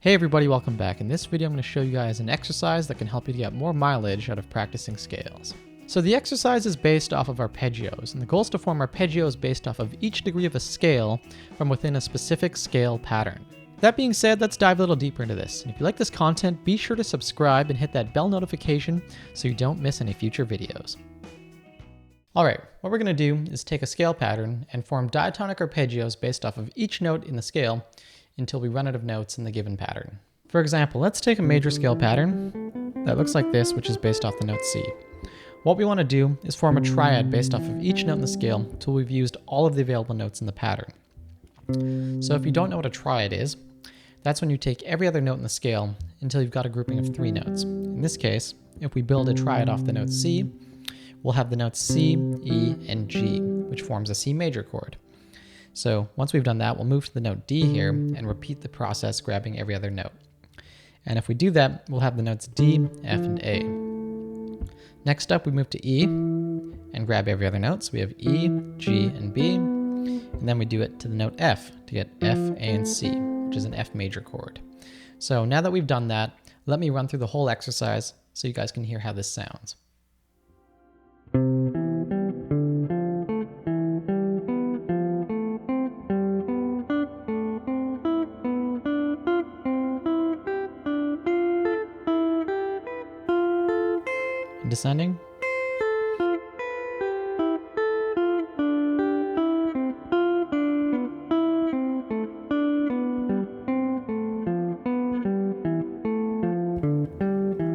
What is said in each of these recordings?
Hey everybody, welcome back. In this video I'm going to show you guys an exercise that can help you to get more mileage out of practicing scales. So the exercise is based off of arpeggios, and the goal is to form arpeggios based off of each degree of a scale from within a specific scale pattern. That being said, let's dive a little deeper into this. And if you like this content, be sure to subscribe and hit that bell notification so you don't miss any future videos. Alright, what we're going to do is take a scale pattern and form diatonic arpeggios based off of each note in the scale until we run out of notes in the given pattern. For example, let's take a major scale pattern that looks like this, which is based off the note C. What we want to do is form a triad based off of each note in the scale until we've used all of the available notes in the pattern. So if you don't know what a triad is, that's when you take every other note in the scale until you've got a grouping of 3 notes. In this case, if we build a triad off the note C, we'll have the notes C, E, and G, which forms a C major chord. So once we've done that, we'll move to the note D here and repeat the process, grabbing every other note. And if we do that, we'll have the notes D, F, and A. Next up, we move to E and grab every other note. So we have E, G, and B. And then we do it to the note F to get F, A, and C, which is an F major chord. So now that we've done that, let me run through the whole exercise so you guys can hear how this sounds. Descending.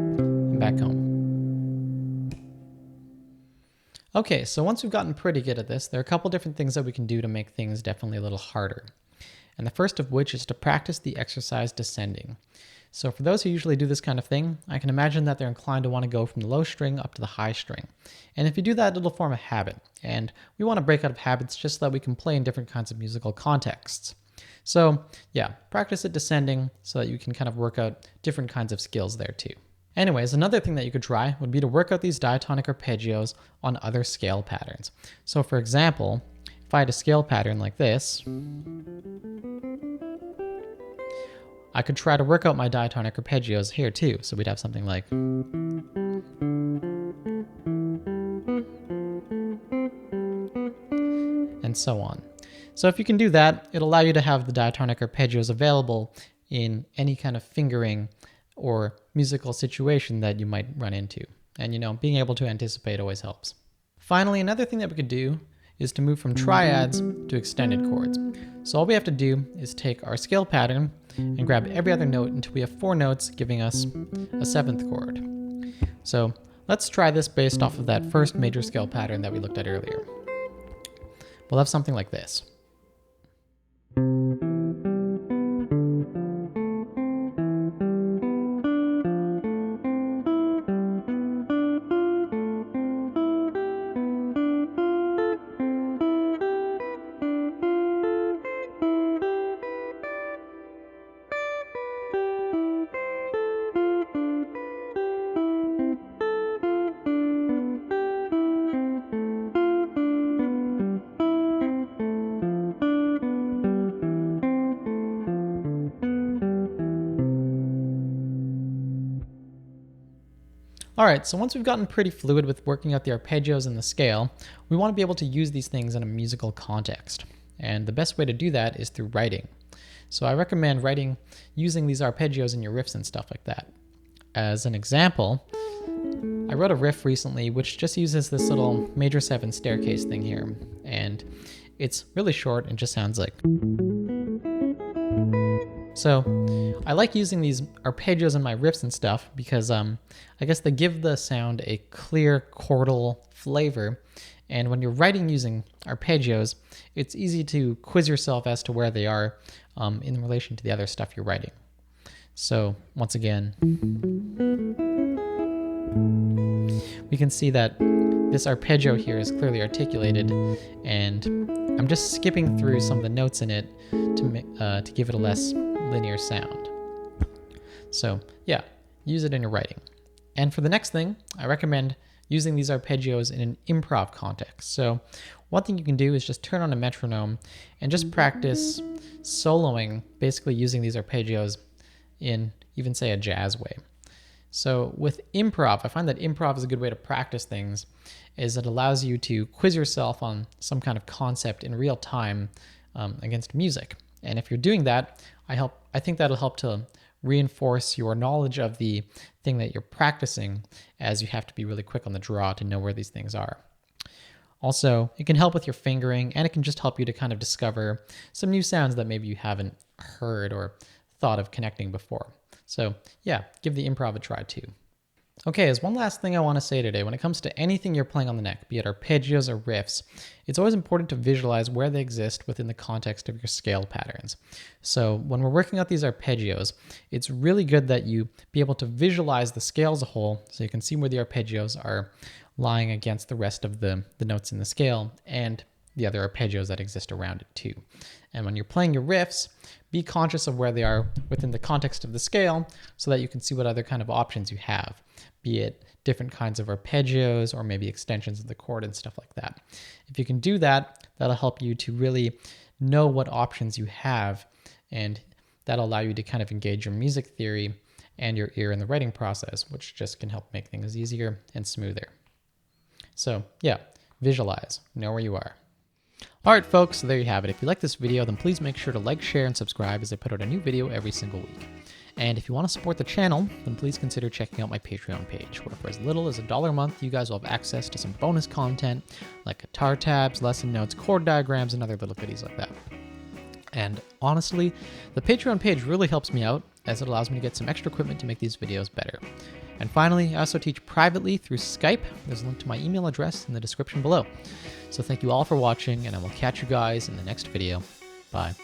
And back home. Okay, so once we've gotten pretty good at this, there are a couple different things that we can do to make things definitely a little harder. And the first of which is to practice the exercise descending. So for those who usually do this kind of thing, I can imagine that they're inclined to want to go from the low string up to the high string. And if you do that, it'll form a habit. And we want to break out of habits just so that we can play in different kinds of musical contexts. So yeah, practice it descending so that you can kind of work out different kinds of skills there too. Anyways, another thing that you could try would be to work out these diatonic arpeggios on other scale patterns. So for example, if I had a scale pattern like this, I could try to work out my diatonic arpeggios here too. So we'd have something like, and so on. So if you can do that, it'll allow you to have the diatonic arpeggios available in any kind of fingering or musical situation that you might run into. And you know, being able to anticipate always helps. Finally, another thing that we could do is to move from triads to extended chords. So all we have to do is take our scale pattern and grab every other note until we have 4 notes, giving us a 7th chord. So let's try this based off of that first major scale pattern that we looked at earlier. We'll have something like this. Alright, so once we've gotten pretty fluid with working out the arpeggios and the scale, we want to be able to use these things in a musical context. And the best way to do that is through writing. So I recommend writing using these arpeggios in your riffs and stuff like that. As an example, I wrote a riff recently which just uses this little major 7 staircase thing here. And it's really short and just sounds like. So I like using these arpeggios in my riffs and stuff because I guess they give the sound a clear chordal flavor. And when you're writing using arpeggios, it's easy to quiz yourself as to where they are in relation to the other stuff you're writing. So once again, we can see that this arpeggio here is clearly articulated, and I'm just skipping through some of the notes in it to give it a less linear sound. So yeah, use it in your writing. And for the next thing, I recommend using these arpeggios in an improv context. So one thing you can do is just turn on a metronome and just practice soloing, basically using these arpeggios in even say a jazz way. So with improv, I find that improv is a good way to practice things, is it allows you to quiz yourself on some kind of concept in real time against music. And if you're doing that, I think that'll help to reinforce your knowledge of the thing that you're practicing, as you have to be really quick on the draw to know where these things are. Also, it can help with your fingering, and it can just help you to kind of discover some new sounds that maybe you haven't heard or thought of connecting before. So yeah, give the improv a try too. Okay, as one last thing I want to say today, when it comes to anything you're playing on the neck, be it arpeggios or riffs, it's always important to visualize where they exist within the context of your scale patterns. So when we're working out these arpeggios, it's really good that you be able to visualize the scale as a whole, so you can see where the arpeggios are lying against the rest of the notes in the scale and the other arpeggios that exist around it too. And when you're playing your riffs, be conscious of where they are within the context of the scale so that you can see what other kind of options you have, be it different kinds of arpeggios or maybe extensions of the chord and stuff like that. If you can do that, that'll help you to really know what options you have, and that'll allow you to kind of engage your music theory and your ear in the writing process, which just can help make things easier and smoother. So yeah, visualize, know where you are. Alright folks, so there you have it. If you like this video, then please make sure to like, share, and subscribe, as I put out a new video every single week. And if you want to support the channel, then please consider checking out my Patreon page, where for as little as $1 a month, you guys will have access to some bonus content, like guitar tabs, lesson notes, chord diagrams, and other little goodies like that. And honestly, the Patreon page really helps me out, as it allows me to get some extra equipment to make these videos better. And finally, I also teach privately through Skype. There's a link to my email address in the description below. So thank you all for watching, and I will catch you guys in the next video. Bye.